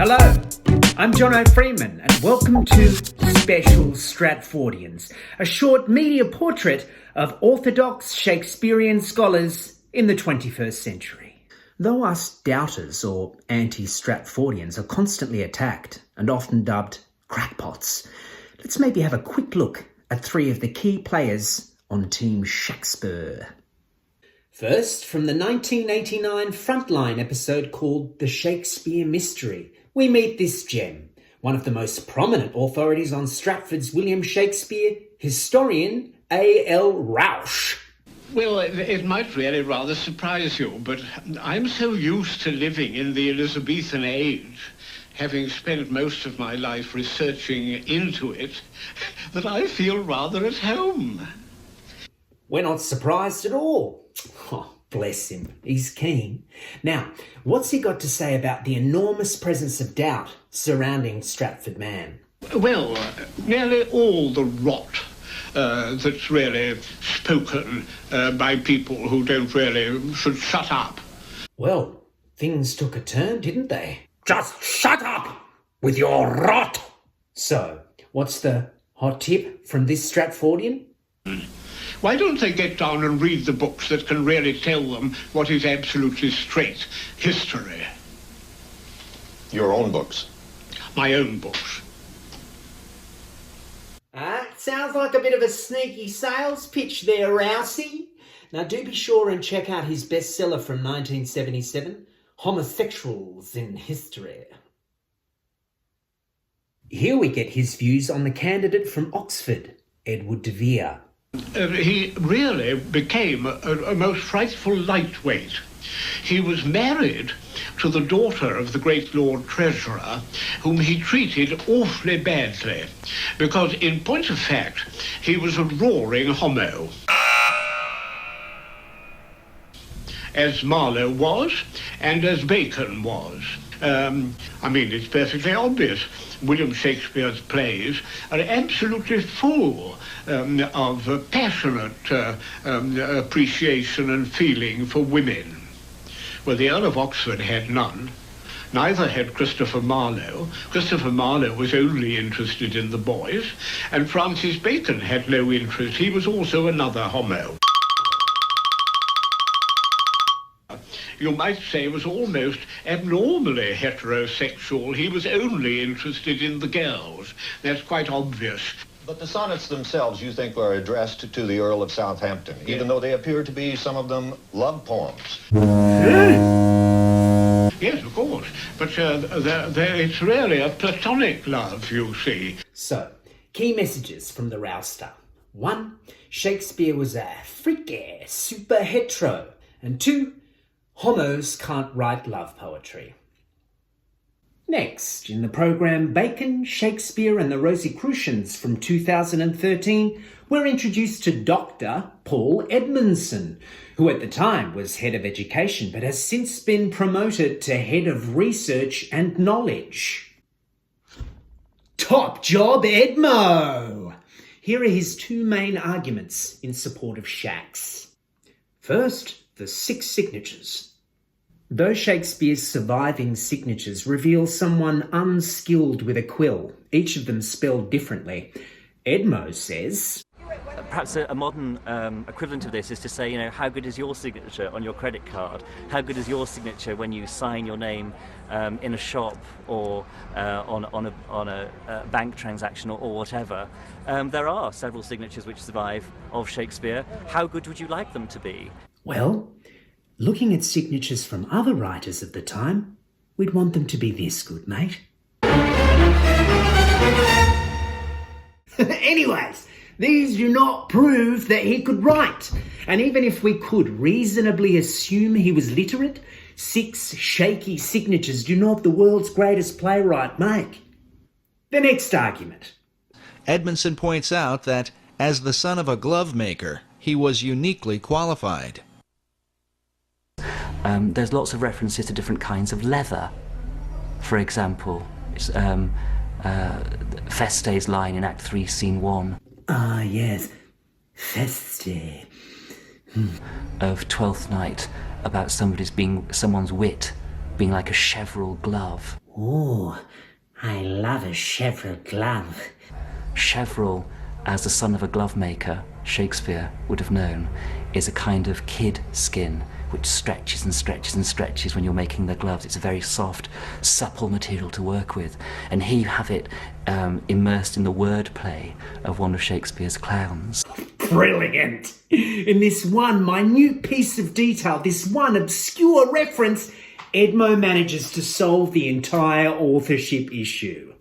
Hello, I'm Jono Freeman and welcome to Special Stratfordians, a short media portrait of orthodox Shakespearean scholars in the 21st century. Though us doubters or anti-Stratfordians are constantly attacked and often dubbed crackpots, let's maybe have a quick look at three of the key players on Team Shakespeare. First, from the 1989 Frontline episode called The Shakespeare Mystery, we meet this gem, one of the most prominent authorities on Stratford's William Shakespeare, historian A.L. Rausch. Well, it might really rather surprise you, but I'm so used to living in the Elizabethan age, having spent most of my life researching into it, that I feel rather at home. We're not surprised at all. Oh, bless him. He's keen. Now, what's he got to say about the enormous presence of doubt surrounding Stratford man? Well, nearly all the rot that's really spoken by people who don't really should shut up. Well, things took a turn, didn't they? Just shut up with your rot! So, what's the hot tip from this Stratfordian? Why don't they get down and read the books that can really tell them what is absolutely straight history? Your own books? My own books. Sounds like a bit of a sneaky sales pitch there, Rousey. Now do be sure and check out his bestseller from 1977, Homosexuals in History. Here we get his views on the candidate from Oxford, Edward de Vere. He really became a most frightful lightweight. He was married to the daughter of the great Lord Treasurer, whom he treated awfully badly, because in point of fact, he was a roaring homo. As Marlowe was, and as Bacon was. It's perfectly obvious. William Shakespeare's plays are absolutely full of passionate appreciation and feeling for women. Well, the Earl of Oxford had none. Neither had Christopher Marlowe. Christopher Marlowe was only interested in the boys, and Francis Bacon had no interest. He was also another homo. You might say was almost abnormally heterosexual. He was only interested in the girls. That's quite obvious. But the sonnets themselves, you think, are addressed to the Earl of Southampton, even though they appear to be, some of them, love poems. Yes, of course. But it's really a platonic love, you see. So, key messages from the Rouster. 1. Shakespeare was a freaky super hetero. And 2. Homos can't write love poetry. Next, in the programme Bacon, Shakespeare and the Rosicrucians from 2013, we're introduced to Dr. Paul Edmondson, who at the time was Head of Education but has since been promoted to Head of Research and Knowledge. Top job, Edmo! Here are his two main arguments in support of Shax. First, the 6 signatures. Though Shakespeare's surviving signatures reveal someone unskilled with a quill, each of them spelled differently, Edmo says... Perhaps a modern equivalent of this is to say, how good is your signature on your credit card? How good is your signature when you sign your name in a shop or on a bank transaction or whatever? There are several signatures which survive of Shakespeare. How good would you like them to be? Well, looking at signatures from other writers of the time, we'd want them to be this good, mate. Anyways, these do not prove that he could write. And even if we could reasonably assume he was literate, 6 shaky signatures do not the world's greatest playwright make. The next argument. Edmondson points out that, as the son of a glove maker, he was uniquely qualified. There's lots of references to different kinds of leather. For example, Feste's line in Act 3, Scene 1. Ah, yes. Feste. Of Twelfth Night, about someone's wit being like a cheverel glove. Oh, I love a chevril glove. Chevril, as the son of a glove maker, Shakespeare would have known, is a kind of kid skin which stretches and stretches and stretches when you're making the gloves. It's a very soft, supple material to work with. And here you have it immersed in the wordplay of one of Shakespeare's clowns. Brilliant! In this one minute piece of detail, this one obscure reference, Edmo manages to solve the entire authorship issue.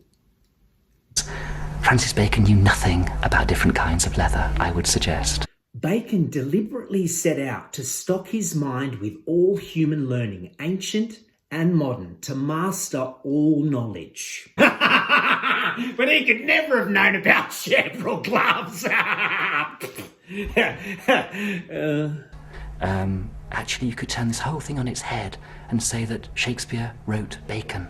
Francis Bacon knew nothing about different kinds of leather, I would suggest. Bacon deliberately set out to stock his mind with all human learning, ancient and modern, to master all knowledge. But he could never have known about chevril gloves. Actually, you could turn this whole thing on its head and say that Shakespeare wrote Bacon,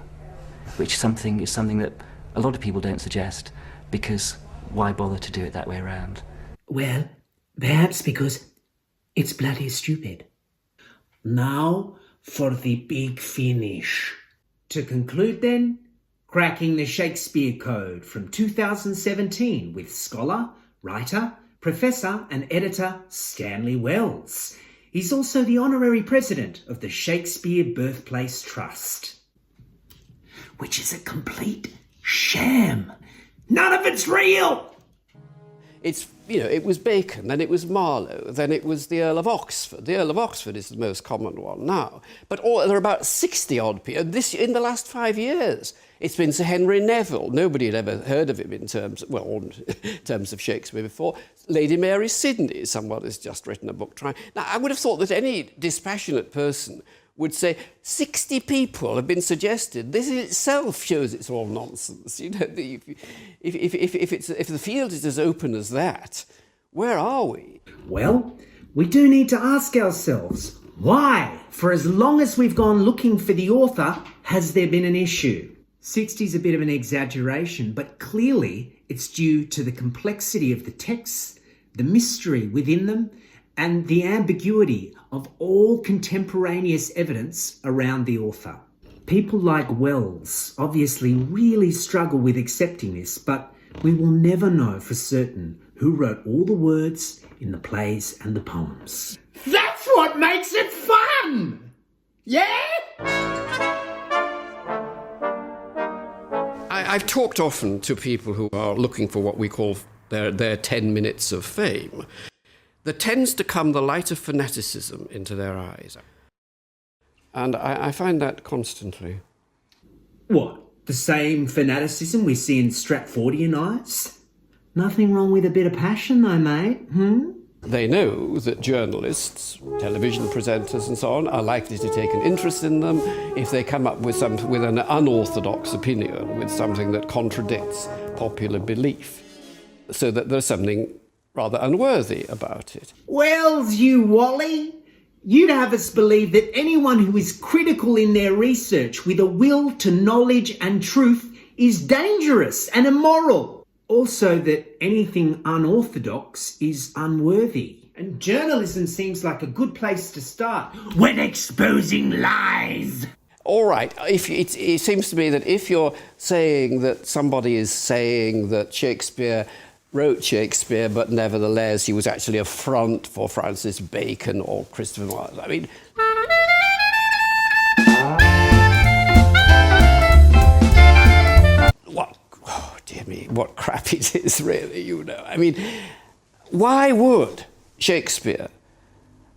which is something that a lot of people don't suggest, because why bother to do it that way around? Well, perhaps because it's bloody stupid. Now for the big finish. To conclude then, cracking the Shakespeare Code from 2017 with scholar, writer, professor and editor Stanley Wells. He's also the honorary president of the Shakespeare Birthplace Trust, which is a complete sham. None of it's real! It's, it was Bacon, then it was Marlowe, then it was the Earl of Oxford. The Earl of Oxford is the most common one now. But there are about 60-odd people. In the last 5 years, it's been Sir Henry Neville. Nobody had ever heard of him in terms of Shakespeare before. Lady Mary Sidney, someone has just written a book trying. Now, I would have thought that any dispassionate person would say 60 people have been suggested. This in itself shows it's all nonsense. If the field is as open as that, where are we? Well, we do need to ask ourselves, why, for as long as we've gone looking for the author, has there been an issue? 60 is a bit of an exaggeration, but clearly it's due to the complexity of the texts, the mystery within them, and the ambiguity of all contemporaneous evidence around the author. People like Wells obviously really struggle with accepting this, but we will never know for certain who wrote all the words in the plays and the poems. That's what makes it fun! Yeah? I've talked often to people who are looking for what we call their 10 minutes of fame. There tends to come the light of fanaticism into their eyes. And I find that constantly. What? The same fanaticism we see in Stratfordian eyes? Nothing wrong with a bit of passion though, mate, They know that journalists, television presenters and so on are likely to take an interest in them if they come up with an unorthodox opinion, with something that contradicts popular belief, so that there's something rather unworthy about it. Wells, you Wally! You'd have us believe that anyone who is critical in their research with a will to knowledge and truth is dangerous and immoral. Also that anything unorthodox is unworthy. And journalism seems like a good place to start when exposing lies. All right, it seems to me that if you're saying that somebody is saying that Shakespeare wrote Shakespeare, but nevertheless he was actually a front for Francis Bacon or Christopher Marlowe. I mean, dear me, what crap it is, really, I mean, why would Shakespeare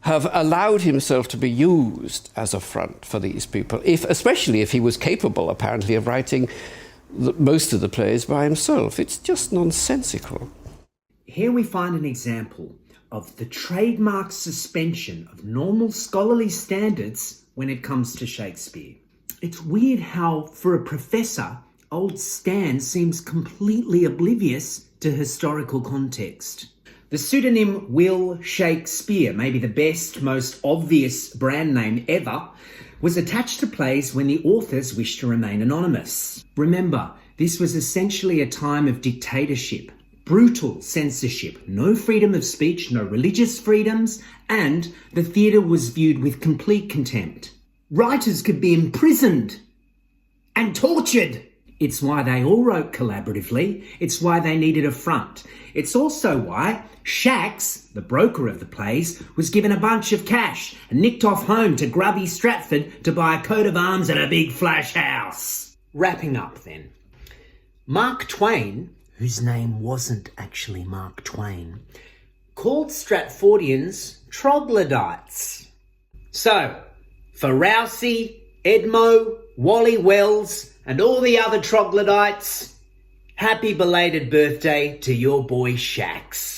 have allowed himself to be used as a front for these people, especially if he was capable, apparently, of writing most of the plays by himself? It's just nonsensical. Here we find an example of the trademark suspension of normal scholarly standards when it comes to Shakespeare. It's weird how, for a professor, old Stan seems completely oblivious to historical context. The pseudonym Will Shakespeare, maybe the best, most obvious brand name ever, was attached to plays when the authors wished to remain anonymous. Remember, this was essentially a time of dictatorship, brutal censorship, no freedom of speech, no religious freedoms, and the theatre was viewed with complete contempt. Writers could be imprisoned and tortured. It's why they all wrote collaboratively. It's why they needed a front. It's also why Shax, the broker of the plays, was given a bunch of cash and nicked off home to grubby Stratford to buy a coat of arms and a big flash house. Wrapping up then. Mark Twain, whose name wasn't actually Mark Twain, called Stratfordians troglodytes. So, for Rousey, Edmo, Wally Wells, and all the other troglodytes, happy belated birthday to your boy Shax.